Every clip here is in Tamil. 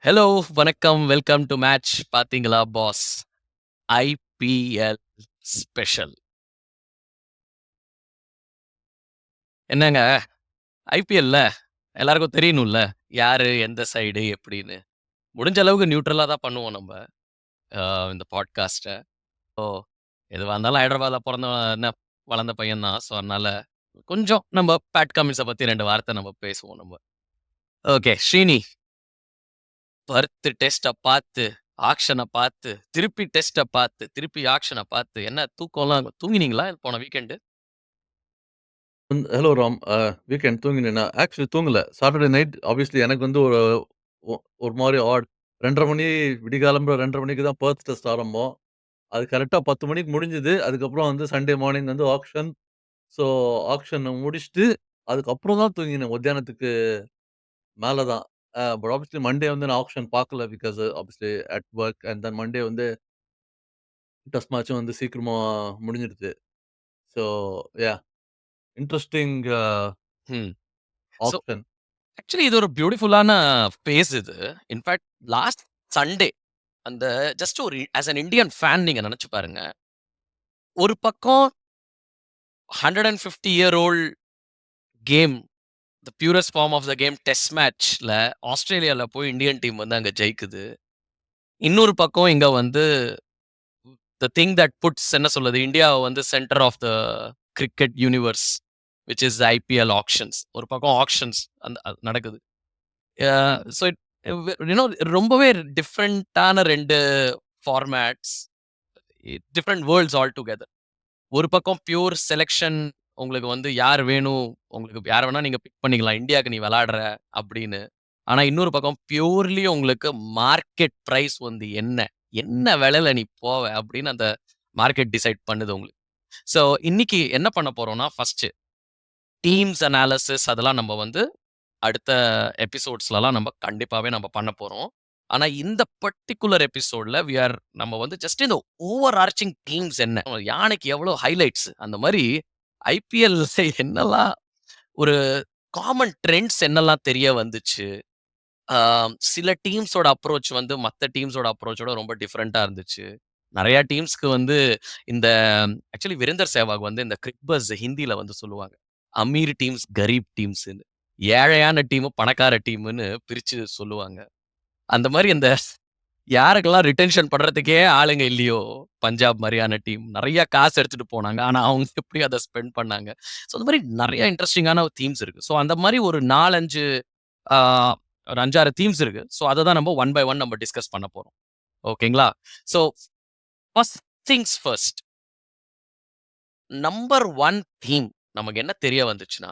ஹலோ, வணக்கம். Welcome to match. பாத்தீங்களா பாஸ்? IPL special. என்னங்க ஐபிஎல்ல எல்லாருக்கும் தெரியணும்ல. யாரு, எந்த சைடு, எப்படின்னு. முடிஞ்ச அளவுக்கு நியூட்ரலா தான் பண்ணுவோம் நம்ப. அ இந்த பாட்காஸ்ட்ட. ஸோ, எதுவா இருந்தாலும் ஹைதராபாத்ல பொறந்த என்ன வளர்ந்த பையன் தான். ஸோ, அதனால கொஞ்சம் நம்ம பேட் கமின்ஸ பத்தி 2 வார்த்தை நம்ம பேசுவோம் நம்ம. ஓகே. ஸ்ரீனி, பர்த் டெஸ்ட்ட பாத்து, ஆக்ஷன பாத்து, திருப்பி டெஸ்ட்ட பாத்து, திருப்பி ஆக்ஷன பாத்து, என்ன தூக்கம்லாம் தூங்கினீங்களா போன வீக்கெண்டு? ஹலோ ராம். வீக்கெண்ட் தூங்கினேனா? ஆக்சுவலி தூங்கல. சாட்டர்டே நைட் ஆப்வியஸ்லி எனக்கு வந்து ஒ ஒரு மாரி ஆட். 2:30 மணி விடிகாலம்பற 2:30 மணிக்கு தான் பெர்த் டெஸ்ட் ஆரம்பம். அது கரெக்ட்டா 10 மணிக்கு முடிஞ்சது. அதுக்கப்புறம் வந்து சண்டே மார்னிங் வந்து ஆக்ஷன். ஸோ ஆக்ஷன முடிச்சுட்டு, அதுக்கப்புறம் தான் தூங்கினேன். மத்தியானத்துக்கு மேல தான். பட் ஆப்வியஸ்லி மண்டே வந்து நான் ஆக்ஷன் பார்க்கல. Because obviously at work and then Monday வந்து டெஸ்ட் மேட்சும் வந்து சீக்கிரமா முடிஞ்சிடுச்சு. So yeah! Interesting hmm. So, auction. Actually இது ஒரு பியூட்டிஃபுல்லான ஃபேஸ் இது. இன்ஃபாக்ட் லாஸ்ட் சண்டே அந்த ஜஸ்ட் ஒரு ஆஸ் அன் இண்டியன் ஃபேன் நீங்க நெனச்சு பாருங்க. ஒரு பக்கம் 150 year old game, the purest form of the game test மேட்ச்ல ஆஸ்திரேலியால போய் இந்தியன் டீம் வந்து அங்க ஜெயிக்குது. இன்னொரு பக்கம் இங்க வந்து தி திங் தட் புட்ஸ் என்ன சொல்றது, இந்தியாவ வந்து centre of the cricket universe which is IPL auctions. ஒரு பக்கம் ஆக்ஷன்ஸ் அது நடக்குது. ஸோ ரொம்பவே டிஃப்ரெண்ட்டான 2 formats, different worlds all together. ஒரு பக்கம் பியூர் செலக்ஷன், உங்களுக்கு வந்து யார் வேணும், உங்களுக்கு யார வேணா நீங்க பிக் பண்ணிக்கலாம். இந்தியாக்கு நீ விளையாடுற அப்படின்னு. ஆனா இன்னொரு பக்கம் பியூர்லி உங்களுக்கு மார்க்கெட் பிரைஸ் வந்து என்ன? என்ன விலையில நீ போவ அப்படின்னு அந்த மார்க்கெட் டிசைட் பண்ணுது உங்களுக்கு. ஸோ இன்னைக்கு என்ன பண்ண போறோம்னா, ஃபர்ஸ்ட்டு டீம்ஸ் அனாலிசிஸ் அதெல்லாம் நம்ம வந்து அடுத்த எபிசோட்ஸ்லலாம் நம்ம கண்டிப்பாவே நம்ம பண்ண போறோம். ஆனா இந்த பர்ட்டிகுலர் எபிசோட்ல நம்ம வந்து ஜஸ்ட் இந்த ஓவர் ஆர்ச்சிங் டீம்ஸ் என்ன? யானைக்கு எவ்வளோ ஹைலைட்ஸ் அந்த மாரி ஐபிஎல்ல என்னலாம் ஒரு காமன் ட்ரெண்ட்ஸ் என்னலாம் தெரிய வந்துச்சு. ஆ சில டீம்ஸோட அப்ரோச் வந்து மத்த டீம்ஸோட அப்ரோச்சோட ரொம்ப டிஃபரெண்ட்டா இருந்துச்சு. நெறைய டீம்ஸ்க்கு வந்து இந்த ஆக்சுவலி வீரேந்தர் சேவாக் வந்து இந்த கிரிக் பஸ் ஹிந்தில வந்து சொல்லுவாங்க. அமீர் டீம்ஸ், கரீப் டீம்ஸ்ன்னு. ஏழையான டீமு, பணக்கார டீம்ன்னு பிரிச்சு சொல்லுவாங்க. அந்த மாரி அந்த யாருக்கெல்லாம் ரிட்டென்ஷன் பண்றதுக்கே ஆளுங்க இல்லையோ, பஞ்சாப் மாரியான டீம் நெறைய காசு எடுத்துட்டு போனாங்க. ஆனா, அவங்க எப்படி அத ஸ்பெண்ட் பண்ணாங்க. ஸோ, அந்த மாரி நெறைய இன்ட்ரஸ்டிங்கான தீம்ஸ் இருக்கு. ஸோ, அந்த மாரி ஒரு 4, 5 ஆ ஒரு 5, 6 தீம்ஸ் இருக்கு. ஸோ, அத தான் நம்ம ஒன் பை ஒன் நம்ம டிஸ்கஸ் பண்ண போறோம். ஓகேங்களா? So, first things first. Number 1 theme நமக்கு என்ன தெரிய வந்துச்சுன்னா,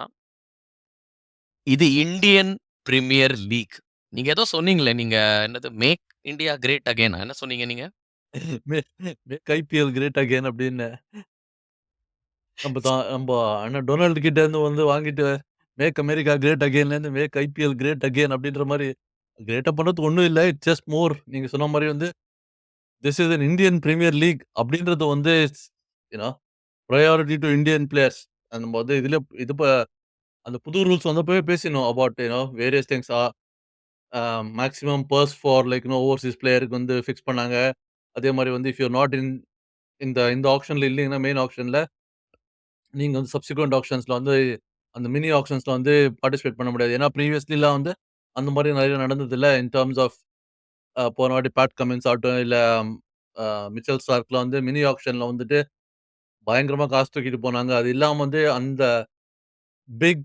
இது இந்தியன் பிரீமியர் லீக். நீங்க ஏதோ சொன்னீங்களே, நீங்க என்னது மேக் இந்தியா கிரேட் அகைனா என்ன சொன்னீங்க நீங்க? May make IPL great again அப்படின்னு நம்ப அண்ணன் டொனால்டு கிட்ட இருந்து வந்து வாங்கிட்டு மேக் அமெரிக்கா கிரேட் அகைன்லேருந்து மேக் ஐபிஎல் கிரேட் அகைன் அப்படின்ற மாரி கிரேட்டா பண்றதுக்கு ஒண்ணும் இல்ல. இட்ஸ் ஜஸ்ட் மோர் நீங்க சொன்ன மாரி வந்து this is an Indian Premier League அப்படின்றது வந்து you know priority to Indian players. நம்ம வந்து இதுல இது அந்த புது ரூல்ஸ் வந்தப்பவே பேசினோம் about various things maximum purse for like overseas பிளேயருக்கு வந்து ஃபிக்ஸ் பண்ணாங்க. அதே மாரி வந்து if you are not in இந்த ஆக்ஷன்ல இல்லைங்கன்னா மெயின் ஆக்ஷன்ல நீங்க வந்து சப்சிக்வென்ட் ஆக்ஷன்ஸ்ல வந்து அந்த மினி ஆக்ஷன்ஸ்ல வந்து பார்ட்டிசிபேட் பண்ண முடியாது. ஏன்னா ப்ரீவியஸ்லிலாம் வந்து அந்த மாரி நெறைய நடந்ததில்ல. இன் டெர்ம்ஸ் ஆஃப் போன வாட்டி பேட் கமின்ஸ் ஆகட்டும், இல்ல அ மிச்சல் ஸ்டார்க்லாம் வந்து மினி ஆக்ஷன்ல வந்துட்டு பயங்கரமா காசு தூக்கிட்டு போனாங்க. அது இல்லாம வந்து அந்த பிக்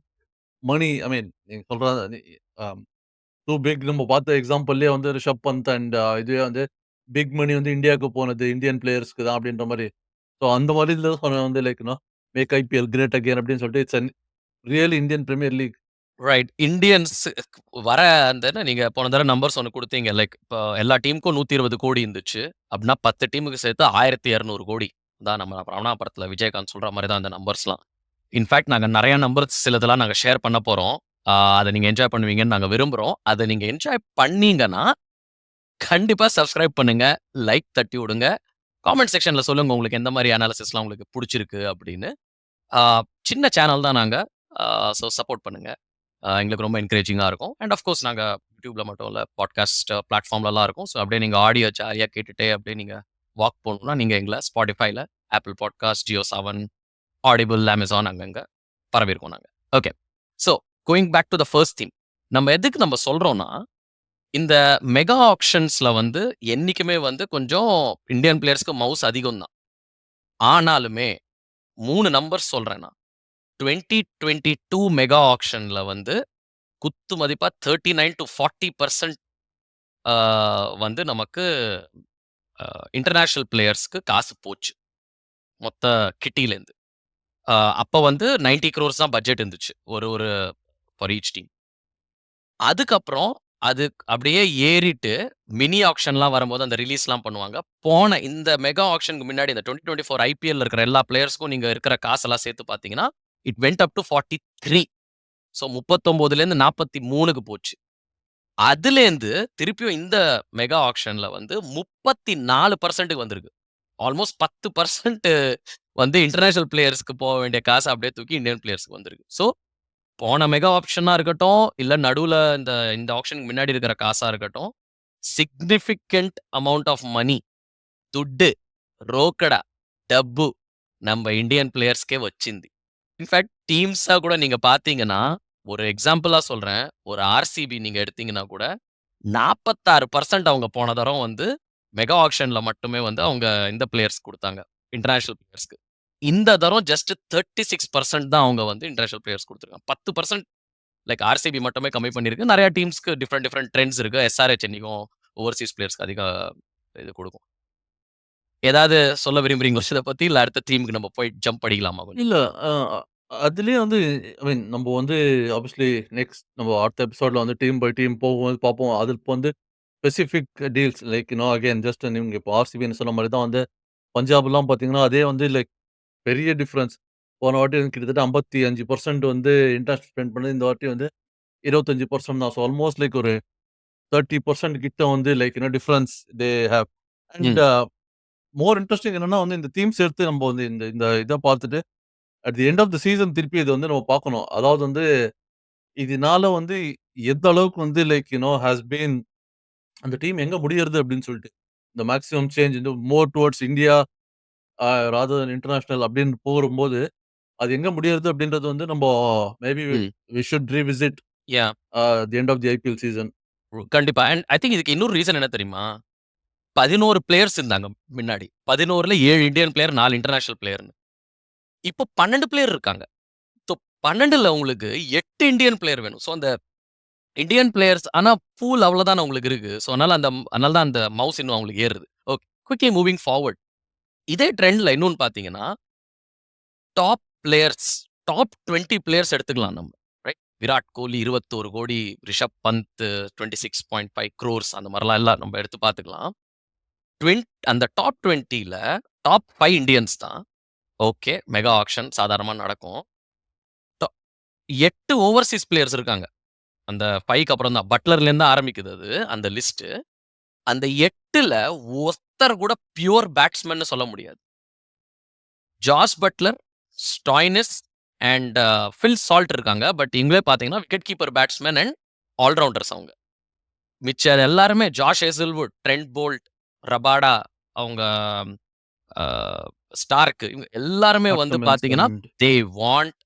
மனி ஐ மீன் நீங்க சொல்ற அ டூ பிக் நம்ம பார்த்த எக்ஸாம்பிள்லயே வந்து ரிஷப் பந்த் அண்ட் இதுவே வந்து பிக் மனி வந்து இந்தியாவுக்கு போனது இந்தியன் பிளேயர்ஸ்க்கு தான் அப்படின்ற மாரி. ஸோ அந்த மாரி இதுல தான் சொன்னேன் வந்து like make IPL great again அப்படின்னு சொல்லிட்டு it's an real Indian Premier League. Right. Indians வர அந்த என்ன நீங்க போன தடவ நம்பர்ஸ் ஒண்ணு குடுத்தீங்க. லைக் இப்போ எல்லா டீமுக்கும் 120,00,00,000 இருந்துச்சு. அப்படின்னா 10 டீமுக்கு சேர்த்து 1,200,00,00,000 தான் நம்ம ரமணா படத்துல விஜயகாந்த் சொல்ற மாரி தான் அந்த நம்பர்ஸ்லாம். இன்ஃபாக்ட் நாங்க நெறைய நம்பர்ஸ் சிலதெல்லாம் நாங்க ஷேர் பண்ண போறோம். அத நீங்க என்ஜாய் பண்ணுவீங்கன்னு நாங்க விரும்புறோம். அத நீங்க என்ஜாய் பண்ணீங்கன்னா, கண்டிப்பா சப்ஸ்கிரைப் பண்ணுங்க. லைக் தட்டி விடுங்க. காமெண்ட் செக்ஷன்ல சொல்லுங்க உங்களுக்கு எந்த மாரி அனாலிசிஸ்லாம் உங்களுக்கு புடிச்சிருக்கு அப்படின்னு. ஆ சின்ன சேனல் தான் நாங்க. ஸோ சப்போர்ட் பண்ணுங்க. எங்களுக்கு ரொம்ப என்கரேஜிங்கா இருக்கும். அண்ட் ஆஃப் கோர்ஸ் நாங்க யூடியூப்ல மட்டும் இல்ல, பாட்காஸ்ட் பிளாட்ஃபார்ம்லலாம் இருக்கும். ஸோ அப்படியே நீங்க ஆடியோ ஜாலியா கேட்டுட்டே அப்படியே நீங்க வாக் போகணும்னா, நீங்க எங்கள Spotifyல, Apple Podcast, Jio7, Audible, Amazon அங்கங்க பரவியிருக்கோம் நாங்க. Okay. So going back to the first theme. நம்ம எதுக்கு நம்ம சொல்றோம்னா, இந்த மெகா ஆக்ஷன்ஸ்ல வந்து என்னைக்குமே வந்து கொஞ்சம் இந்தியன் பிளேயர்ஸ்க்கு மவுஸ் அதிகம் தான். ஆனாலுமே 3 நம்பர்ஸ் சொல்றேன் நான். 2022 மெகா ஆக்ஷன்ல வந்து குத்து மதிப்பா 39% ஆ வந்து நமக்கு இன்டர்நேஷனல் பிளேயர்ஸ்க்கு காசு போச்சு. மொத்த கிட்டிலேருந்து. அப்ப வந்து 90 குரோர்ஸ் தான் பட்ஜெட் இருந்துச்சு. ஒரு ஒரு ஃபார் ஈச் டீம். அதுக்கப்புறம் அது அப்படியே ஏறிட்டு மினி ஆக்ஷன்லாம் வரும்போது அந்த ரிலீஸ்லாம் பண்ணுவாங்க. போன இந்த மெகா ஆக்ஷனுக்கு முன்னாடி இந்த 2024 ஐபிஎல்ல இருக்கிற எல்லா பிளேயர்ஸ்க்கும் நீங்க இருக்கிற காசெல்லாம் சேர்த்து பார்த்தீங்கன்னா, it went up to 43. So 39லேருந்து 43க்கு போச்சு. அதுலேருந்து திருப்பியும் இந்த மெகா ஆக்ஷன்ல வந்து 34%க்கு வந்திருக்கு. ஆல்மோஸ்ட் 10% வந்து இன்டர்நேஷனல் பிளேயர்ஸ்க்கு போக வேண்டிய காச அப்படியே தூக்கி இந்தியன் பிளேயர்ஸ்க்கு வந்திருக்கு. ஸோ போன மெகா ஆப்ஷனா இருக்கட்டும், இல்ல நடுவுல இந்த இந்த ஆக்ஷனுக்கு முன்னாடி இருக்கிற காசா இருக்கட்டும், சிக்னிஃபிகன்ட் அமௌண்ட் ஆஃப் மனி, துட்டு, ரோக்கடா, டப்பு நம்ம இந்தியன் பிளேயர்ஸ்க்கே వచ్చింది. இன்ஃபாக்ட் டீம்ஸா கூட நீங்க பார்த்தீங்கன்னா, ஒரு எக்ஸாம்பிளா சொல்றேன். ஒரு ஆர்சிபி நீங்க எடுத்தீங்கன்னா கூட 46% அவங்க போன தரம் வந்து மெகா ஆக்ஷன்ல மட்டுமே வந்து அவங்க இந்த பிளேயர்ஸ் குடுத்தாங்க. இன்டர்நேஷனல் பிளேயர்ஸ்க்கு. இந்த தரம் ஜஸ்ட் 36% தான் அவங்க வந்து இன்டர்நேஷனல் பிளேயர்ஸ் குடுத்துருக்காங்க. 10% லைக் ஆர்சிபி மட்டுமே கம்மி பண்ணியிருக்கு. நெறைய டீம்ஸ்க்கு டிஃபரெண்ட் டிஃபரெண்ட் ட்ரெண்ட்ஸ் இருக்கு. எஸ்ஆர்எச் என்னைக்கும் ஓவர்சீஸ் பிளேயர்ஸ்க்கு அதிக இது குடுக்கும். ஏதாவது சொல்ல விரும்புறீங்களா இத பத்தி? இல்ல அடுத்த டீமுக்கு நம்ம போய் ஜம்ப் அடிக்கலாமா கொஞ்சம்? இல்ல. அ அதிலயே வந்து ஐ மீன் நம்ப வந்து ஆப்வியஸ்லி நெக்ஸ்ட் நம்ம அடுத்த எபிசோட்ல வந்து டீம் பை டீம் போகும்போது பார்ப்போம். அது இப்ப வந்து specific deals like again just நீங்க இப்போ ஆர்சிபின்னு சொன்ன மாரி தான் வந்து பஞ்சாப்லாம் பார்த்தீங்கன்னா, அதே வந்து லைக் பெரிய டிஃபரன்ஸ். போன வாட்டி வந்து கிட்டத்தட்ட 55% வந்து இன்டர்நேஷனல் ஸ்பெண்ட் பண்ணது. இந்த வாட்டி வந்து 25% தான். ஸோ ஆல்மோஸ்ட் லைக் ஒரு 30% கிட்ட வந்து டிஃபரன்ஸ் தே ஹேவ். அண்ட் ம். மோர் இன்ட்ரஸ்டிங் என்னன்னா வந்து இந்த டீம்ஸ் எடுத்து நம்ம வந்து இந்த இந்த இத பார்த்துட்டு at the end of the season திருப்பி இத வந்து நம்ம பார்க்கணும். அதாவது வந்து இதனால வந்து எந்த அளவுக்கு வந்து ஹேஸ் பீன் அந்த டீம் எங்க முடியறது அப்படின்னு சொல்லிட்டு. இந்த மேக்ஸிமம் சேஞ்ச் இந்த மோர் டுவர்ட்ஸ் இந்தியா ராதர் தென் இன்டர்நேஷனல் அப்படின்னு போகும்போது, அது எங்க முடியறது அப்படின்றது வந்து நம்ப maybe hmm. We should revisit yeah! The end of the IPL season. கண்டிப்பா. அண்ட் ஐ திங்க் இதுக்கு இன்னொரு ரீசன் என்ன தெரியுமா? 11 பிளேயர்ஸ் இருந்தாங்க முன்னாடி. 11ல 7 இந்தியன் பிளேயர், 4 இன்டர்நேஷனல் பிளேயர்ன்னு. இப்போ 12 பிளேயர் இருக்காங்க. ஸோ 12ல உங்களுக்கு 8 இந்தியன் பிளேயர் வேணும். ஸோ அந்த இந்தியன் பிளேயர்ஸ் ஆனா பூல் அவ்வளோதான உங்களுக்கு இருக்கு. ஸோ அதனால தான் அந்த மவுஸ் இன்னும் அவங்களுக்கு ஏறுது. ஓகே. Quickly moving forward. இதே ட்ரெண்ட்ல இன்னொன்னு பார்த்தீங்கன்னா, டாப் பிளேயர்ஸ், டாப் 20 பிளேயர்ஸ் எடுத்துக்கலாம் நம்ம. ரைட்? விராட் கோலி 21 கோடி, ரிஷப் பந்த் 26.5 குரோர்ஸ் அந்த மாரிலாம் எல்லாம் நம்ம எடுத்து பார்த்துக்கலாம். அந்த டாப் 20ல டாப் 5 இண்டியன்ஸ் தான். ஓகே. மெகா ஆக்ஷன் சாதாரணமா நடக்கும். டா 8 ஓவர்சீஸ் பிளேயர்ஸ் இருக்காங்க. அந்த 5க்கு அப்புறம் தான். பட்லர்லேருந்து ஆரம்பிக்குது அது, அந்த லிஸ்ட்டு. அந்த 8ல ஒருத்தர் கூட பியூர் பேட்ஸ்மேன்னு சொல்ல முடியாது. Jos Buttler, Stoinis and Phil Salt இருக்காங்க. பட் இவங்களே பார்த்தீங்கன்னா, wicket keeper batsman and all rounders அவங்க. மிச்சம் எல்லாருமே Josh Hazlewood, Trent Boult, Rabada, அவங்க அ ஸ்டார்க் இவங்க எல்லாருமே வந்து ஆட்டமன்ஸ் பார்த்தீங்கன்னா, and they want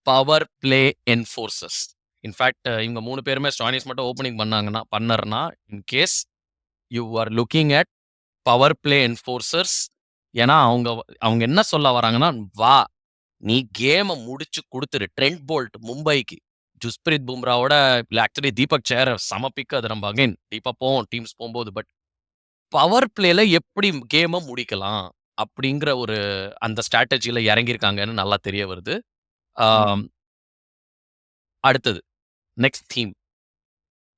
power play enforcers. In fact இவங்க 3 பேருமே ஸ்டாய்னிஸ் மட்டும் ஓப்பனிங் பண்ணாருன்னா, in case you are looking at power play enforcers. ஏன்னா, அவங்க என்ன சொல்ல வராங்கன்னா, "வா! நீ கேம முடிச்சு குடுத்துரு." ட்ரெண்ட் போல்ட் மும்பைக்கு. ஜஸ்பிரீத் பும்ராவோட இல்ல ஆக்சுவலி தீபக் சேஹர் செம பிக். அது நம்ம அகைன் டீப்பா போவோம் டீம்ஸ் போம்போது. பட் பவர் பிளேல எப்படி கேம முடிக்கலாம்? அப்படிங்கிற ஒரு அந்த ஸ்ட்ராட்டஜில இறங்கியிருக்காங்கன்னு நல்லா தெரிய வருது. ம். ஆம் அடுத்தது நெக்ஸ்ட் தீம்.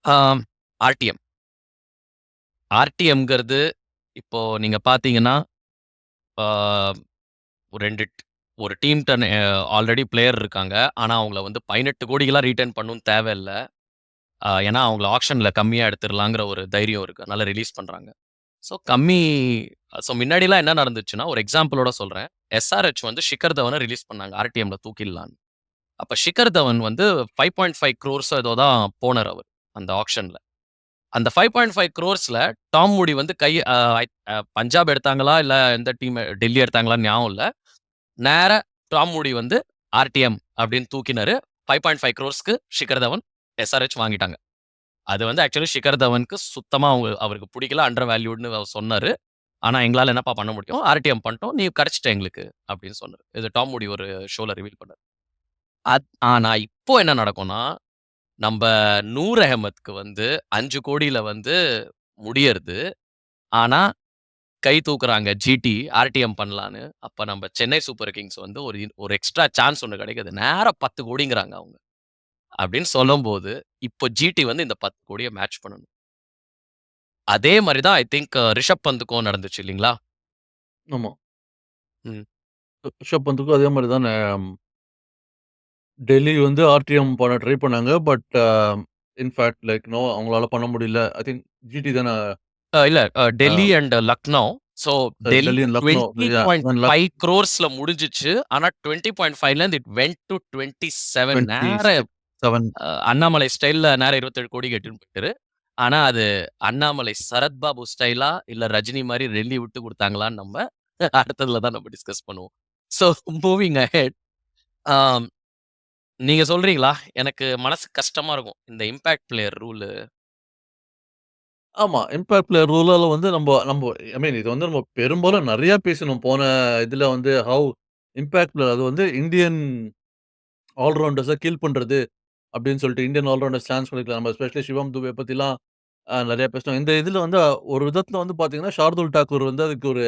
ஆம் ஆர்டிஎம். ஆர்டிஎம்ங்கிறது இப்போ நீங்க பார்த்தீங்கன்னா, ஆ ஒரு 2 ஒரு டீம்ட்ட ஆல்ரெடி பிளேயர் இருக்காங்க. ஆனா, அவங்கள வந்து 18 கோடிக்கெல்லாம் ரீட்டெயின் பண்ணணும்னு தேவையில்ல. ஏன்னா, அவங்கள ஆக்ஷன்ல கம்மியா எடுத்துறலாங்கிற ஒரு தைரியம் இருக்கு. அதனால ரிலீஸ் பண்றாங்க. ஸோ முன்னாடிலாம் என்ன நடந்துச்சுன்னா, ஒரு எக்ஸாம்பிளோட சொல்றேன். எஸ்ஆர்எச் வந்து ஷிகர் தவன ரிலீஸ் பண்ணாங்க. ஆர்டிஎம்ல தூக்கிடலான்னு. அப்ப ஷிகர் தவன் வந்து 5.5 க்ரோர்ஸோ ஏதோ தான் போனாரு அவரு, அந்த ஆக்ஷன்ல. அந்த 5.5 க்ரோர்ஸ்ல டாம் மூடி வந்து பஞ்சாப் எடுத்தாங்களா? இல்ல எந்த டீம் டெல்லி எடுத்தாங்களான்னு ஞாபகம் இல்ல. நேரா டாம் மூடி வந்து ஆர்டிஎம் அப்படின்னு தூக்கினாரு. 5.5 க்ரோர்ஸ்க்கு ஷிகர் தவன் எஸ்ஆர்எச் வாங்கிட்டாங்க. அது வந்து ஆக்சுவலி ஷிகர் தவனுக்கு சுத்தமா அவருக்கு பிடிக்கல. அண்டர் வேல்யூட்ன்னு அவர் சொன்னாரு. ஆனா எங்களால என்னப்பா பண்ண முடியும்? ஆர்டிஎம் பண்ணிட்டோம். நீ கிடைச்சிட்ட எங்களுக்கு அப்படின்னு சொன்னாரு. இது டாம் மூடி ஒரு ஷோல ரிவீல் பண்ணாரு. ஆனா இப்போ என்ன நடக்கும்னா, நம்ப நூர் அஹமத்க்கு வந்து 5 கோடில வந்து முடியறது. ஆனா கை தூக்குறாங்க ஜிடி ஆர்டிஎம் பண்ணலான்னு. அப்ப நம்ம சென்னை சூப்பர் கிங்ஸ் வந்து ஒரு எக்ஸ்ட்ரா சான்ஸ் ஒண்ணு கிடைக்குது. நேரா 10 கோடிங்கிறாங்க அவங்க. அப்படின்னு சொல்லும்போது, இப்போ ஜிடி வந்து இந்த 10 கோடிய மேட்ச் பண்ணணும். அதே மாரி தான் ஐ திங்க் ரிஷப் பந்துக்கும் நடந்துச்சு இல்லீங்களா? ஆமா. ம். ரிஷப் பந்துக்கும் அதே மாரி தானே டெல்லி வந்து ஆர்டிஎம் பண்ண ட்ரை பண்ணாங்க. பட் இன்ஃபாக்ட் லைக் நோ அவங்களால பண்ண முடியல. ஐ திங்க் ஜிடி தானே இல்ல டெல்லி அ and Lucknow. So Delhi Delhi and Lucknow. Yeah! And 20.5 க்ரோர்ஸ்ல முடிஞ்சுச்சு. ஆனா 20.5லேருந்து இட் வென்ட் டூ 27 நேரா 27 அண்ணாமலை ஸ்டைல்ல நேரா 27 கோடிக்கு எட்டுன்னு போயிட்டாரு. ஆனா அது அண்ணாமலை சரத் பாபு ஸ்டைலா? இல்ல ரஜினி மாரி ரெள்ளி விட்டு குடுத்தாங்களான்னு நம்ம அடுத்ததுல தான் நம்ம டிஸ்கஸ் பண்ணுவோம். ஸோ மூவிங் அஹெட் ஆம் நீங்க சொல்றீங்களா? எனக்கு மனசு கஷ்டமா இருக்கும். இந்த இம்பாக்ட் பிளேயர் ரூலு. ஆமா. இம்பாக்ட் பிளேயர் ரூலால வந்து நம்ப ஐ மீன் இது வந்து நம்ம பெரும்பாலும் நெறைய பேசினோம். போன இதுல வந்து ஹவ் இம்பாக்ட் பிளேயர் அது வந்து இந்தியன் ஆல் ரவுண்டர்ஸ கில் பண்றது அப்படின்னு சொல்லிட்டு இந்தியன் ஆல் ரவுண்டர்ஸ் சான்ஸ் குடுக்கலாம். நம்ம எஸ்பெஷலி சிவம் துபே பத்திலாம் நெறைய பேசினோம். இந்த இதுல வந்து ஒரு விதத்துல வந்து பார்த்தீங்கன்னா, ஷார்துல் தாக்கூர் வந்து அதுக்கு ஒரு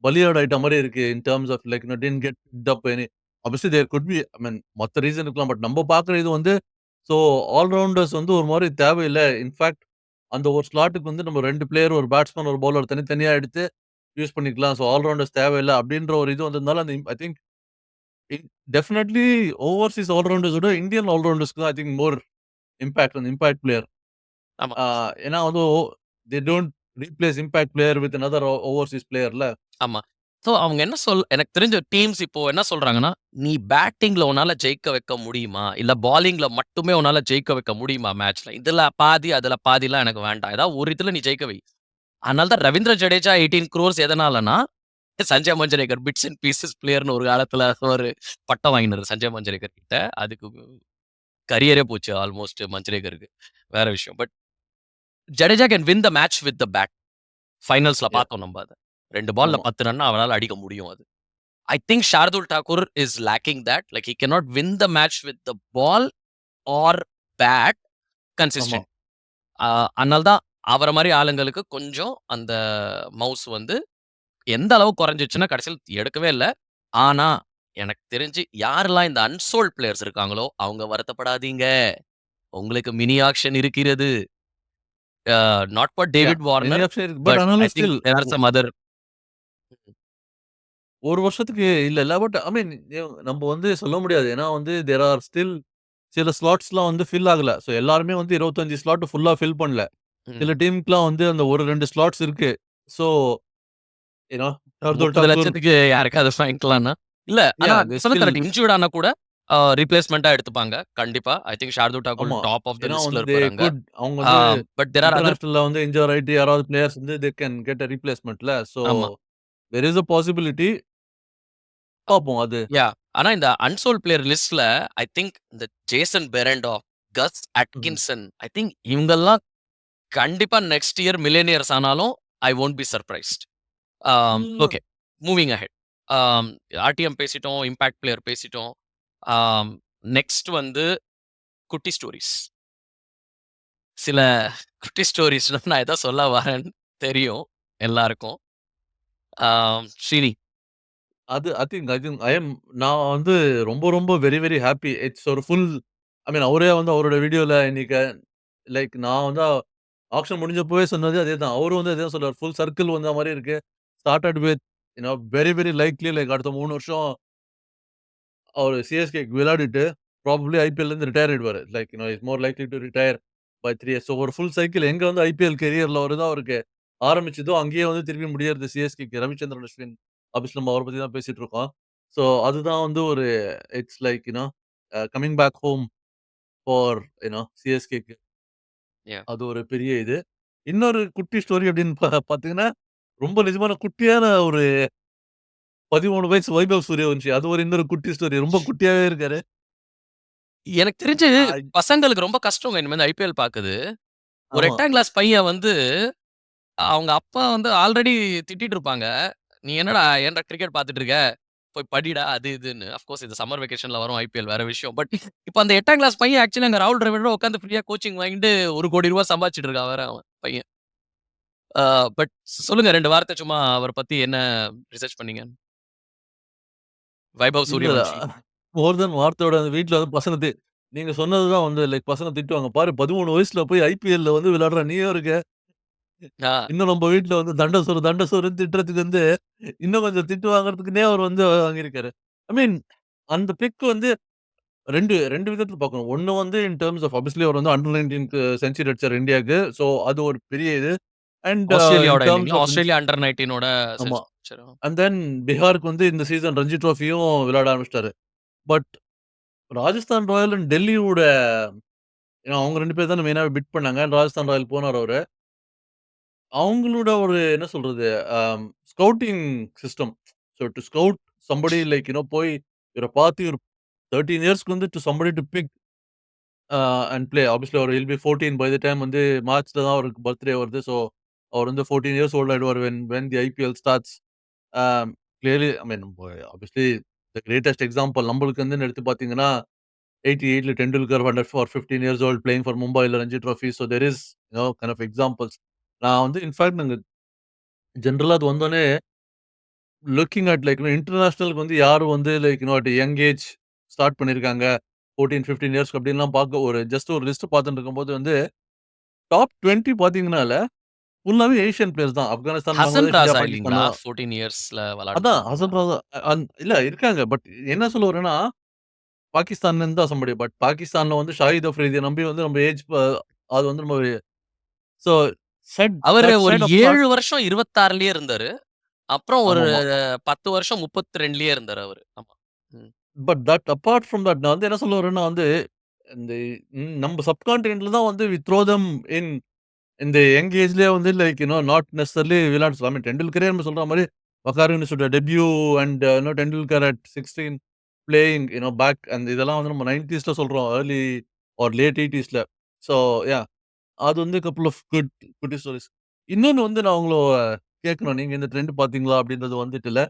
பலியாடு ஆயிட்ட மாரி இருக்கு. In terms of like didn't get picked up any obviously there could be I mean மத்த ரீசன் இருக்கலாம். பட் நம்ம பார்க்குற இது வந்து சோ ஆல் ரவுண்டர்ஸ் வந்து ஒரு மாரி தேவையில்ல. இன்ஃபாக்ட் அந்த ஒரு ஸ்லாட்டுக்கு வந்து நம்ம 2 பிளேயர், ஒரு பேட்ஸ்மேன், ஒரு பவுலர் தனித்தனியா எடுத்து யூஸ் பண்ணிக்கலாம். சோ ஆல் ரவுண்டர்ஸ் தேவையில்ல அப்படின்ற ஒரு இது வந்ததுனால அந்த I think definitely overseas all rounders விட இந்தியன் ஆல் ரவுண்டர்ஸ்க்கு தான் ஐ திங்க் மோர் இம்பாக்ட் அந்த இம்பாக்ட் பிளேயர். ஆமா, ஆ ஏன்னா வந்து they don't replace impact player with another overseas பிளேயர்ல. ஆமா. ஸோ அவங்க என்ன எனக்கு தெரிஞ்ச டீம்ஸ் இப்போ என்ன சொல்றாங்கன்னா, "நீ பேட்டிங்ல உன்னால ஜெயிக்க வைக்க முடியுமா? இல்ல பாலிங்ல மட்டுமே உன்னால ஜெயிக்க வைக்க முடியுமா மேட்ச்ல? இதுல பாதி, அதுல பாதிலாம் எனக்கு வேண்டாம். ஏதாவது ஒரு இதுல நீ ஜெயிக்க வை." அதனால தான் ரவீந்திர ஜடேஜா 18 குரோர்ஸ் எதனாலனா, Sanjay Manjrekar bits and pieces பிளேயர்ன்னு ஒரு காலத்துல ஒரு பட்டம் வாங்கினாரு சஞ்சய் மஞ்சரேகர் கிட்ட. அதுக்கு கரியரே போச்சு ஆல்மோஸ்ட் மஞ்சரேகருக்கு. வேற விஷயம். But Jadeja can win the match with the bat. ஃபைனல்ஸ்ல யா பார்த்தோம் நம்ப அத. 2 பால்ல ஆமா. 10 ரன் அவரால அடிக்க முடியும் அது. I think Shardul Thakur is lacking that. Like he cannot win the match with the ball or bat ஆமா. கன்சிஸ்டன்ட். அ அதனால தான் அவர மாரி ஆளுங்களுக்கு கொஞ்சம் அந்த மவுஸ் வந்து எந்த அளவு குறைஞ்சிச்சுன்னா கடைசில எடுக்கவே இல்ல. ஆனா, எனக்கு தெரிஞ்சு யாரெல்லாம் இந்த அன்சோல்ட் பிளேயர்ஸ் இருக்காங்களோ, அவங்க வருத்தப்படாதீங்க. உங்களுக்கு மினி ஆக்ஷன் இருக்கிறது. Not for yeah David many Warner. Option இருக்கு. பட் பட் ஐ ஆனாலும் think still there are some other. ஒரு வருஷத்துக்கு இல்லல்ல. பட் ஐ மீன் நம்ப வந்து சொல்ல முடியாது. ஏன்னா வந்து தேர் ஆர் ஸ்டில் சில ஸ்லாட்ஸ்லாம் வந்து ஃபில் ஆகல. சோ எல்லாருமே வந்து 25 ஸ்லாட் ஃபுல்லா ஃபில் பண்ணல. சில டீமுக்குலாம் வந்து அந்த ஒரு 2 ஸ்லாட்ஸ் இருக்கு. So you know Shardul Thakur 30,00,000க்கு யாருக்காவது வாங்கிக்கலாம்னா. இல்ல, ஆனா யா நீங்க தே சொன்னது ஸ்டில் கரெக்ட். இன்ஜூர்ட் ஆனா கூட ரீப்ளேஸ்மென்ட்டா எடுத்துப்பாங்க. கண்டிப்பா. ஐ திங்க் ஷார்துல் தாக்கூர் ஆமா. டாப் ஆஃப் த ஏன்னா வந்து லிஸ்ட்ல தே இருப்பாரு அங்க. குட் அவங்க வந்து பட் தேர் ஆர் அதர். இன்டர்நேஷனல்ல வந்து இன்ஜூர் ஆயிட்டு யாராவது பிளேயர்ஸ் வந்து தே கேன் கெட் எ ரீப்ளேஸ்மென்ட்ல. சோ ஆமா. There is a possibility. பாப்போம் அது. ஆனா இந்த அன்சோல்ட் பிளேயர் லிஸ்ட்ல ஐ திங்க் இந்த ஜேசன் பெரேண்டா, கஸ் ம்ஹ்ம். அட்கின்சன் ஐ திங்க் இவங்கெல்லாம் கண்டிப்பா நெக்ஸ்ட் இயர் மில்லியனியர்ஸ் ஆனாலும் ஐ வோன்ட் பி சர்ப்ரைஸ்ட். ம். ஓகே. Moving ahead. ஆர்டிஎம் பேசிட்டோம். இம்பாக்ட் பிளேயர் பேசிட்டோம். நெக்ஸ்ட் வந்து குட்டி ஸ்டோரீஸ். சில குட்டி ஸ்டோரீஸ்னா நான் எத சொல்ல வரேன்னு தெரியும் எல்லாருக்கும். ஸ்ரீனி. அது ஐ திங்க் ஐ அம் நான் வந்து ரொம்ப ரொம்ப வெரி வெரி ஹேப்பி. இட்ஸ் ஒரு ஃபுல் ஐ மீன் அவரே வந்து அவரோட வீடியோல இன்னைக்கு லைக் நான் வந்து ஆக்ஷன் முடிஞ்சப்பவே சொன்னது அதேதான். அவரும் வந்து அதே சொல்றாரு. ஃபுல் சர்க்கிள் வந்த மாரி இருக்கு. Started with very very likely like அடுத்த 3 வருஷம் அவரு சிஎஸ்கேக்கு விளையாடிட்டு ப்ராபப்லி ஐபிஎல்லேருந்து ரிட்டயர் ஆயிடுவாரு. Like is more likely to retire by 3 years. So ஒரு ஃபுல் சைக்கிள் எங்க வந்து ஐபிஎல் கரியர்ல வருதோ அவருக்கு ஆரம்பிச்சதோ, அங்கேயே வந்து திருப்பி முடியறது சிஎஸ்கேக்கு ரவிச்சந்திரன் அஸ்வின். ஆப்வியஸ்லி நம்ம அவர பத்தி தான் பேசிட்டு இருக்கோம். ஸோ அதுதான் வந்து ஒரு it's like coming back home for சிஎஸ்கேக்கு. Yeah. அது ஒரு பெரிய இது. இன்னொரு குட்டி ஸ்டோரி அப்படின்னு பார்த்தீங்கன்னா, ரொம்ப நிஜமான குட்டியான ஒரு 13 வயசு வைபவ் சூரியவன்ஷி. அது ஒரு இன்னொரு குட்டி ஸ்டோரி. ரொம்ப குட்டியாவே இருக்காரு. எனக்கு தெரிஞ்சு ஆ பசங்களுக்கு ரொம்ப கஷ்டங்க இனிமே இந்த ஐபிஎல் பாக்குது. ஒரு ஆமா. 8ஆம் கிளாஸ் பையன் வந்து அவங்க அப்பா வந்து ஆல்ரெடி திட்டிட்டு இருப்பாங்க. "நீ என்னடா ஏன்டா கிரிக்கெட் பார்த்துட்டு இருக்க? போய் படிடா" அது இதுன்னு. ஆஃப் கோர்ஸ் இது சம்மர் வெகேஷன்ல வரும் ஐபிஎல் வேற விஷயம். பட் இப்ப அந்த 8ஆம் கிளாஸ் பையன் ஆக்சுவலி அங்க ராகுல் டிராவிடோட உட்கார்ந்து ஃப்ரீயா கோச்சிங் வாங்கிட்டு ₹1,00,00,000 சம்பாதிச்சுட்டு இருக்கான் வேற அவன் பையன். ஆ பட் சொல்லுங்க 2 வார்த்தை சும்மா அவர பத்தி என்ன ரிசர்ச் பண்ணீங்க? வைபவ் இல்ல. சூரியவன்ஷி. மோர் தென் வார்த்தையோட அந்த வீட்ல வந்து பசங்க நீங்க சொன்னது தான் வந்து லைக் பசங்க திட்டுவாங்க. பாரு 13 வயசுல போய் ஐபிஎல்ல வந்து விளையாடுற நீயும் இருக்க. ஆ இன்னும் நம்ம வீட்ல வந்து தண்ட சோறுன்னு திட்டுறதுக்கு வந்து, இன்னும் கொஞ்சம் திட்டு வாங்குறதுக்குன்னே அவர் வந்து வாங்கியிருக்காரு. ஐ மீன் அந்த பிக் வந்து 2 விதத்துல பார்க்கணும். ஒண்ணு வந்து இன் டெர்ம்ஸ் ஆஃப் ஆப்வியஸ்லி அவர் வந்து அண்டர் 19க்கு செஞ்சுரி அடிச்சாரு இந்தியாக்கு. சோ அது ஒரு பெரிய இது. அண்ட் இன் ஆஸ்திரேலியாவோட டெர்ம்ஸ் இல்லீங்களா? ஆஃப் ஆஸ்திரேலியா அண்டர் 19ஓட ஆமா. செஞ்சுரி அடிச்சாரு. அண்ட் தென் பிஹாருக்கு வந்து இந்த சீசன் ரஞ்சி ட்ராஃபியும் விளையாட ஆரம்பிச்சுட்டாரு. பட் ராஜஸ்தான் ராயல் அண்ட் டெல்லியோட ஏன்னா அவங்க 2 பேர் தானே மெயினாவே பிட் பண்ணாங்க. ராஜஸ்தான் ராயல் போனாரு அவரு. அவங்களோட ஒரு என்ன சொல்றது? Scouting system. So to scout somebody like போய் இவர பார்த்து ஒரு 13 இயர்ஸ்க்கு வந்து to somebody to pick and play. Obviously அவர் will be 14 by the time வந்து மார்ச்ல தான் அவருக்கு பர்த்டே வருது. சோ அவர் வந்து 14 இயர்ஸ் ஓல்ட் ஆயிடுவாரு when the IPL starts. Clearly I mean obviously the greatest example நம்மளுக்கு வந்து எடுத்து பார்த்தீங்கன்னா 88ல Tendulkar for 15 years old playing for மும்பைல Ranji Trophy. So there is kind of examples. நான் வந்து இன்ஃபாக்ட் நாங்க ஜெனரலா அது வந்தோனே லுக்கிங் அட் லைக் இன்டர்நேஷனலுக்கு வந்து யாரு வந்து like at young age start பண்ணியிருக்காங்க. 14, 15 இயர்ஸ்க்கு அப்படின்லாம் பார்க்க ஒரு ஜஸ்ட் ஒரு லிஸ்ட் பார்த்துட்டு இருக்கும்போது வந்து டாப் 20 பார்த்தீங்கனால ஃபுல்லாவே ஏசியன் பிளேயர்ஸ் தான். ஆப்கானிஸ்தான், ஹசன் பங்களாதேஷ், இந்தியா, ராசா பாகிஸ்தான் இல்லீங்களா? தான். 14 இயர்ஸ்ல அதான் விளையாடுனாங்க. ஹசன் ராசா இல்ல இருக்காங்க. பட் என்ன சொல்ல வரேன்னா, பாகிஸ்தான்லேருந்து தான் சம்படி. பட் பாகிஸ்தான்ல வந்து ஷாஹித் அஃப்ரிதிய நம்பி வந்து நம்ம ஏஜ் அது வந்து நம்ம சோ அவரு தட் ஒரு செட் 7 அபார்ட். வருஷம் 26லயே இருந்தாரு. அப்புறம் ஒரு ஆமாமா. 10 வருஷம் 32லயே இருந்தாரு அவரு. ஆமா. ம். But that apart from that நான் வந்து என்ன சொல்ல வரேன்னா வந்து, இந்த நம்ம சப்கான்டினென்ட்ல தான் வந்து வி த்ரோ தெம் இன் இந்த யங் ஏஜ்லயே வந்து லைக் நாட் நெசசரிலி விளையாட சொல்லலாம். ஐ மீன் டெண்டுல்கரே நம்ம சொல்ற மாரி வக்காரு யூனிவர்சிட்டியோட debut and Tendulkar at 16 playing back and இதெல்லாம் வந்து நம்ம 90ஸ்ல சொல்றோம். ஏர்லி ஆர் லேட் 80ஸ்ல. ஸோ யா அது வந்து கப்புள் ஆஃப் குட் ஸ்டோரீஸ். இன்னொன்னு வந்து நான் உங்கள கேட்கணும். நீங்க இந்த ட்ரெண்ட் பார்த்தீங்களா? அப்படின்றது வந்துட்டுல்ல.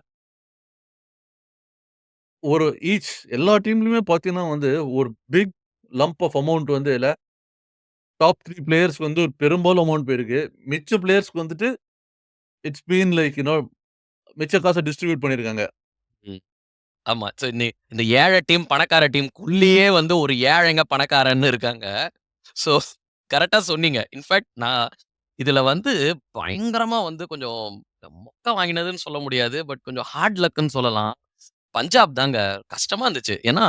ஒரு ஈச் எல்லா டீம்லயுமே பார்த்தீங்கன்னா வந்து ஒரு பிக் லம்ப் ஆஃப் அமௌண்ட் வந்து இதுல டாப் 3 பிளேயர்ஸ்க்கு வந்து பெரும்பாலும் அமௌண்ட் போயிருக்கு. மிச்ச பிளேயர்ஸ்க்கு வந்துட்டு இட்ஸ் பீன் லைக் மிச்ச காச டிஸ்ட்ரிபியூட் பண்ணியிருக்காங்க. ம். ஆமா. சோ இந்த ஏழை டீம், பணக்கார டீம்க்குள்ளேயே வந்து ஒரு ஏழைங்க, பணக்காரன்னு இருக்காங்க. ஸோ கரெக்ட்டா சொன்னீங்க. இன்ஃபாக்ட் நான் இதுல வந்து பயங்கரமா வந்து கொஞ்சம் மொக்க வாங்கினதுன்னு சொல்ல முடியாது. பட் கொஞ்சம் ஹார்ட் லக்ன்னு சொல்லலாம். பஞ்சாப் தாங்க. கஷ்டமா இருந்துச்சு. ஏன்னா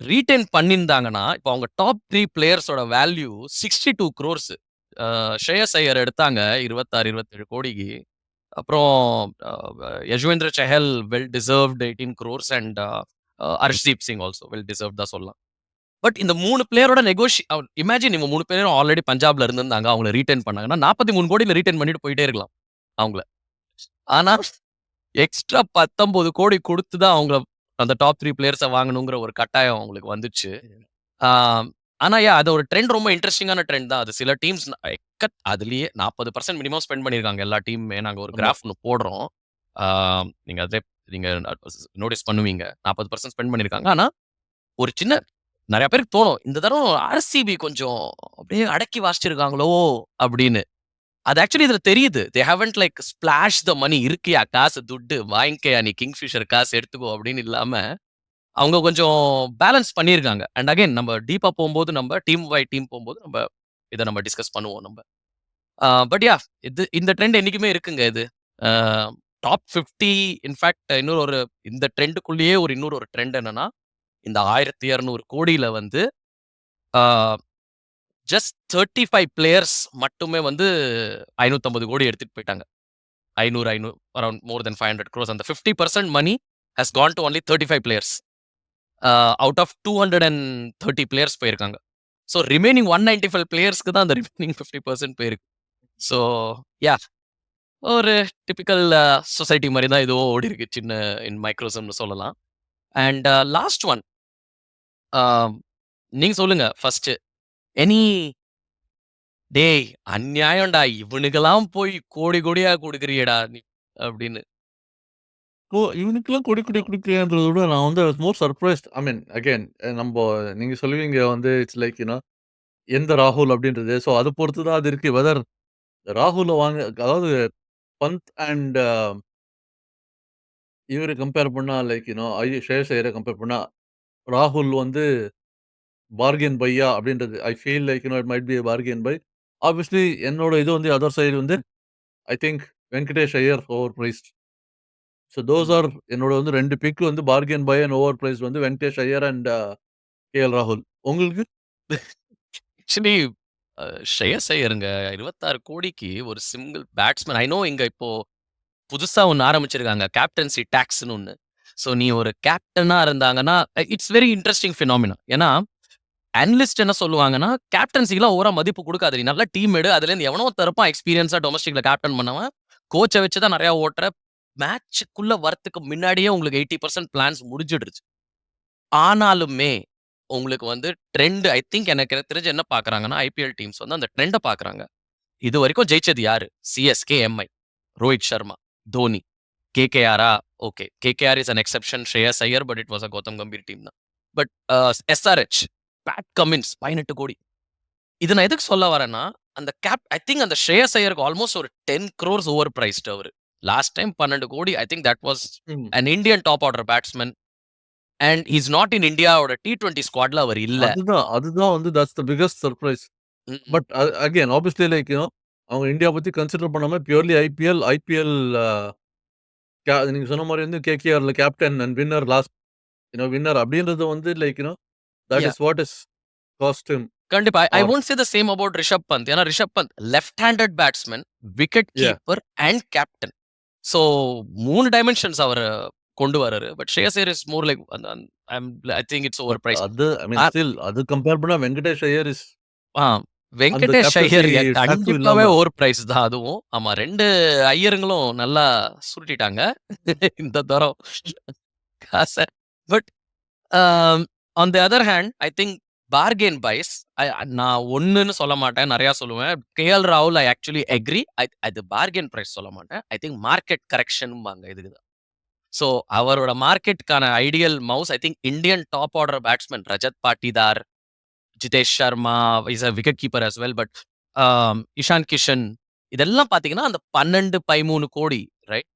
ரீட்டெயின் பண்ணியிருந்தாங்கன்னா, இப்போ அவங்க டாப் 3 பிளேயர்ஸோட வேல்யூ 62 குரோர்ஸ். ஸ்ரேயஸ் ஐயர் எடுத்தாங்க 26, 27 கோடிக்கு. அப்புறம் அ Yuzvendra Chahal well deserved 18 crores and Harshdeep Singh also well deserved தான் சொல்லலாம். பட் இந்த 3 பிளேயரோட இமேஜின் இவங்க 3 பேரும் ஆல்ரெடி பஞ்சாப்ல இருந்திருந்தாங்க. அவங்கள ரீட்டெயின் பண்ணாங்கன்னா 43 கோடில ரீட்டெயின் பண்ணிட்டு போயிட்டே இருக்கலாம் அவங்கள. ஆனா எக்ஸ்ட்ரா 19 கோடி குடுத்து தான் அவங்கள அந்த டாப் 3 பிளேயர்ஸ வாங்கணுங்கிற ஒரு கட்டாயம் அவங்களுக்கு வந்துச்சு. ஆ ஆனா அது ஒரு ட்ரெண்ட் ரொம்ப இன்ட்ரஸ்டிங்கான ட்ரெண்ட் தான். அது சில டீம்ஸ் அதிலேயே 40% மினிமம் ஸ்பெண்ட் பண்ணியிருக்காங்க எல்லா டீமுமே. நாங்க ஒரு ஆமா. கிராஃப் ஒண்ணு போடுறோம். ஆ நீங்க நீங்க நோட்டீஸ் பண்ணுவீங்க. 40% ஸ்பெண்ட் பண்ணியிருக்காங்க. ஆனா ஒரு சின்ன நெறைய பேருக்கு தோணும். இந்த தடவ ஆர்சிபி கொஞ்சம் அப்படியே அடக்கி வாசிச்சிருக்காங்களோ! அப்படின்னு. அது ஆக்சுவலி இதுல தெரியுது. They haven't like splash the money இருக்கியா காசு துட்டு வாங்கிக்கயா நீ கிங்ஃபிஷர் காசு எடுத்துக்கோ அப்படின்னு இல்லாம, அவங்க கொஞ்சம் பேலன்ஸ் பண்ணியிருக்காங்க. அண்ட் அகைன் நம்ம டீப்பா போம்போது நம்ம டீம் பை டீம் போம்போது இத நம்ம டிஸ்கஸ் பண்ணுவோம் நம்ப. பட் இந்த ட்ரெண்ட் என்னைக்குமே இருக்குங்க இது. ஆ டாப் 50 இன்ஃபாக்ட் இந்த ட்ரெண்டுக்குள்ளேயே இன்னொரு ஒரு ட்ரெண்ட் என்னன்னா, இந்த 1200 கோடியில வந்து ஆ ஜஸ்ட் 35 பிளேயர்ஸ் மட்டுமே வந்து 550 கோடி எடுத்துட்டு போயிட்டாங்க. 500 அரவுண்ட் மோர் தென் 500 குரோர்ஸ். அந்த 50% money has gone to only 35 players. Out of 230 players போயிருக்காங்க. ஸோ ரிமைனிங் 195 பிளேயர்ஸ்க்கு தான் அந்த ரிமைனிங் 50% போயிருக்கு. So yeah! ஒரு டிபிக்கல் சொசைட்டி மாரி தான் இதுவும் ஓடிருக்கு. சின்ன இன் மைக்ரோசம்னு சொல்லலாம். அண்ட் லாஸ்ட் ஒன் அ நீங்க சொல்லுங்க ஃபர்ஸ்ட்டு. எனி "டேய் அநியாயம்டா! இவனுக்கெல்லாம் போய் கோடி கோடியா குடுக்குறியேடா நீ" அப்படின்னு. இவனுக்கெல்லாம் கொடி கொடி குடுக்குறியான்றத விட நான் வந்து I was more surprised. I mean again நம்ப நீங்க சொல்லுவீங்க வந்து இட்ஸ் லைக் எந்த ராகுல் அப்படின்றது. ஸோ அத பொறுத்து தான் அது இருக்கு. வெதர் ராகுல அதாவது பந்த் அண்ட் இவர கம்பேர் பண்ணா லைக் ஸ்ரேயஸ் ஐயர கம்பேர் பண்ணா, ராகுல் வந்து பார்கெயின் பையா அப்படின்றது. I feel like it might be a bargain buy. Obviously என்னோட இது வந்து அதர் சைடு வந்து I think Venkatesh Iyer overpriced. So those hmm. Are என்னோட வந்து 2 பிக் வந்து bargain buy and overpriced வந்து வெங்கடேஷ் ஐயர் அண்ட் கே.எல். ராகுல். உங்களுக்கு? ஆக்சுவலி ஸ்ரேயஸ் ஐயருங்க 26 கோடிக்கு ஒரு சிங்கிள் பேட்ஸ்மேன் ஐ நோ இங்க இப்போ புதுசா ஒண்ணு ஆரம்பிச்சிருக்காங்க. கேப்டன்சி டாக்ஸ்ன்னு ஒண்ணு. ஸோ நீ ஒரு கேப்டனா இருந்தாங்கன்னா, இட்ஸ் வெரி இன்ட்ரஸ்டிங் ஃபினாமினா. ஏன்னா, அனலிஸ்ட் என்ன சொல்லுவாங்கன்னா, கேப்டன்சிக்குலாம் ஓவரா மதிப்பு குடுக்காத. நீ நல்ல டீம் எடு. அதுலேருந்து எவனோ ஒருத்தன் இருப்பான் எக்ஸ்பீரியன்ஸா டொமஸ்டிக்ல கேப்டன் பண்ணவன். கோச்ச வச்சு தான் நெறைய ஓட்டுற. மேட்ச்சுக்குள்ள வரத்துக்கு முன்னாடியே உங்களுக்கு 80% பிளான்ஸ் முடிஞ்சிடுச்சு. ஆனாலுமே, உங்களுக்கு வந்து ட்ரெண்ட் ஐ திங்க் எனக்கு தெரிஞ்சு என்ன பார்க்குறாங்கன்னா, ஐபிஎல் டீம்ஸ் வந்து அந்த ட்ரெண்ட பார்க்குறாங்க. இதுவரைக்கும் ஜெயிச்சது யாரு? CSK, MI. ரோஹித் சர்மா, தோனி. கேகேஆரா? Okay. KKR is an exception. Shreyas Iyer but it was a Gautam Gambhir team தான். பட் எஸ்ஆர்எச், பேட் கமின்ஸ் 18 கோடி. இது நான் எதுக்கு சொல்ல வரேன்னா, அந்த ஐ திங்க் அந்த ஸ்ரேயஸ் ஐயருக்கு ஆல்மோஸ்ட் ஒரு 10 குரோர்ஸ் ஓவர் பிரைஸ்ட் அவரு. லாஸ்ட் டைம் 12 கோடி I think that was hmm. An Indian top order batsman. And he is not in இந்தியாவோட T20 ஸ்குவாட்ல அவர் இல்ல. அதுதான் வந்து that's the biggest surprise. Hmm. But again obviously like அவங்க இந்தியா பத்தி கன்சிடர் பண்ணாம பியூர்லி ஐபிஎல் நீங்க சொன்ன மாரி வந்து கேகேஆர்ல captain and winner last winner அப்படின்றது வந்து like that yeah. Is what is cost him கண்டிப்பா. I or won't say the same about Rishabh Pant. ஏன்னா Rishabh Pant left handed batsman, wicket yeah keeper and captain. So 3 dimensions அவரு கொண்டு வராரு. But Shreyas Iyer is more like I think it's over but priced. அது ஐ மீன் அ ஸ்டில் அது கம்பேர் பண்ணா வெங்கடேஷ் ஐயர் இஸ் ஆ அந்த வெங்கடேஷ் கேப்டன்சி ஐயர் டாக்ஸும் கண்டிப்பாவே இல்லாம ஓவர் பிரைஸ் தான் அதுவும். ஆமா 2 ஐயருங்களும் நல்லா சுருட்டிட்டாங்க. இந்த தரம் காச. But on the other hand I think bargain buys நான் ஒண்ணுன்னு சொல்ல மாட்டேன். நெறையா சொல்லுவேன். கேஎல் ராகுல் ஐ ஆக்சுவலி அக்ரி. அது பார்கெயின் பிரைஸ் சொல்ல மாட்டேன். ஐ திங்க் மார்க்கெட் கரெக்ஷன்பாங்க இதுக்கு தான். ஸோ அவரோட மார்க்கெட்கான ஐடியல் மவுஸ் I think Indian top order batsman Rajat Patidar, Jitesh Sharma is a wicket keeper as well. But Ishan Kishan இதெல்லாம் பார்த்தீங்கன்னா, அந்த 12, 13 கோடி ரைட்?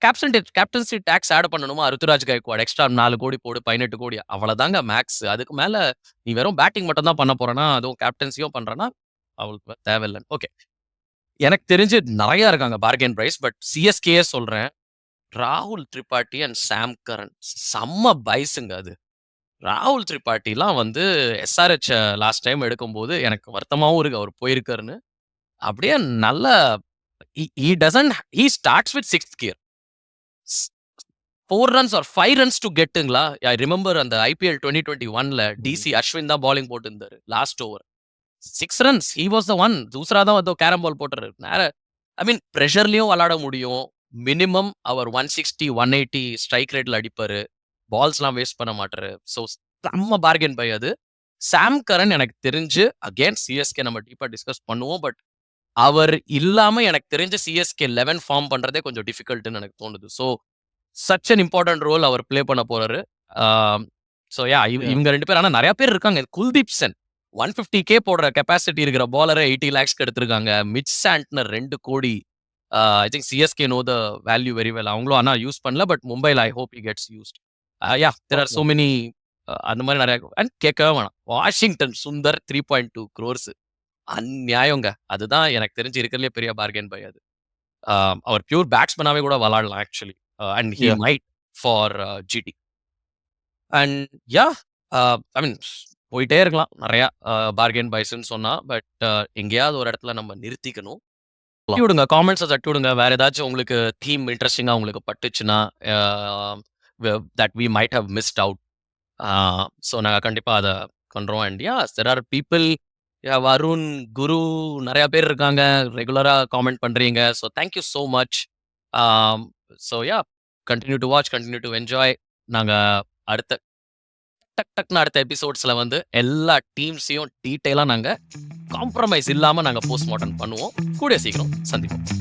கேப்டன்சி டாக்ஸ் ஆட் பண்ணணுமா? ருத்துராஜ் கைக்வாட் எக்ஸ்ட்ரா 4 கோடி போடு 18 கோடி அவ்வளதாங்க மேக்ஸ். அதுக்கு மேல நீ வெறும் பேட்டிங் மட்டும் தான் பண்ண போறேன்னா, அதுவும் கேப்டன்சியும் பண்றேன்னா, அவளுக்கு தேவையில்ல. ஓகே. எனக்கு தெரிஞ்சு நெறையா இருக்காங்க பார்கெயின் பிரைஸ். பட் சிஎஸ்கேயே சொல்றேன். ராகுல் திரிபாட்டி அண்ட் சாம் கரன் செம்ம பைஸ்ங்க அது. ராகுல் திரிபாட்டிலாம் வந்து எஸ்ஆர்எச் லாஸ்ட் டைம் எடுக்கும்போது எனக்கு வருத்தமாவும் இருக்கு. அவர் போயிருக்காருன்னு. அப்படியே நல்லா ஹி ஸ்டார்ட்ஸ் வித் 6த் gear. 4 runs or 5 runs to கெட்டுங்களா? ஐ ரிமெம்பர் அந்த ஐபிஎல் 2021ல டிசி அஸ்வின் தான் பவுலிங் போட்டிருந்தாரு. Last over. 6 runs. He was the one. Doosra தான் ஏதோ கேரம் பால் போட்டாரு. ஐ மீன் பிரஷர்லயும் விளையாட முடியும். மினிமம் அவர் 160, 180 ஸ்ட்ரைக் ரேட்ல அடிப்பாரு. பால்ஸ்லாம் வேஸ்ட் பண்ண மாட்டாரு. ஸோ செம்ம பார்கெயின் பை அது. சாம் கரன் எனக்கு தெரிஞ்சு அகைன் சிஎஸ்கே நம்ம டீப்பா டிஸ்கஸ் பண்ணுவோம். பட் அவர் இல்லாம எனக்கு தெரிஞ்சு சிஎஸ்கே 11 ஃபார்ம் பண்றதே கொஞ்சம் டிஃபிகல்ட்ன்னு எனக்கு தோணுது. So such an important role அவர் ப்ளே பண்ண போறாரு. ஸோ யா யா இவங்க 2 பேர் ஆனா நெறைய பேர் இருக்காங்க. குல்தீப் சென் 150K போடுற கெப்பாசிட்டி இருக்கிற பாலர 80 லேக்ஸ்க்கு எடுத்திருக்காங்க. மிச் Santner 2 crore. I think CSK know the value very well. அவங்களும் ஆனா யூஸ் பண்ணல. பட் மும்பைல I hope he gets used. Yeah there are so பார்க்கலாம். மெனி அந்த மாரி நெறைய அண்ட் கேட்கவே வேணாம். வாஷிங்டன் சுந்தர் 3.2 குரோர்ஸ் அந்நியாயங்க. அதுதான் எனக்கு தெரிஞ்சு இருக்கிறதுலயே பெரிய பார்கெயின் பை அது. அவர் பியூர் பேட்ஸ்மேனாவே கூட விளையாடலாம் actually. And he yeah might for GT. And yeah I mean போயிட்டே இருக்கலாம். நெறையா பார்கெயின் பைஸ்ன்னு சொன்னா. பட் எங்கேயாவது ஒரு இடத்துல நம்ம நிறுத்திக்கணும். தட்டி விடுங்க. காமெண்ட்ஸ தட்டி விடுங்க. வேற ஏதாச்சும் உங்களுக்கு தீம் இன்ட்ரஸ்டிங்கா உங்களுக்கு பட்டுச்சுன்னா, that we might have missed out. So நாங்க கண்டிப்பா அத பண்றோம். And there are people Varun, Guru நெறைய பேர் இருக்காங்க. ரெகுலரா காமெண்ட் பண்றீங்க. So thank you so much. So continue to watch, continue to enjoy. நாங்க அடுத்த டக்னு அடுத்த எபிசோட்ஸ்ல வந்து எல்லா டீம்ஸையும் டீட்டெயிலா நாங்க காம்ப்ரமைஸ் இல்லாம நாங்க போஸ்ட்மார்ட்டம் பண்ணுவோம். கூடிய சீக்கிரம் சந்திப்போம்.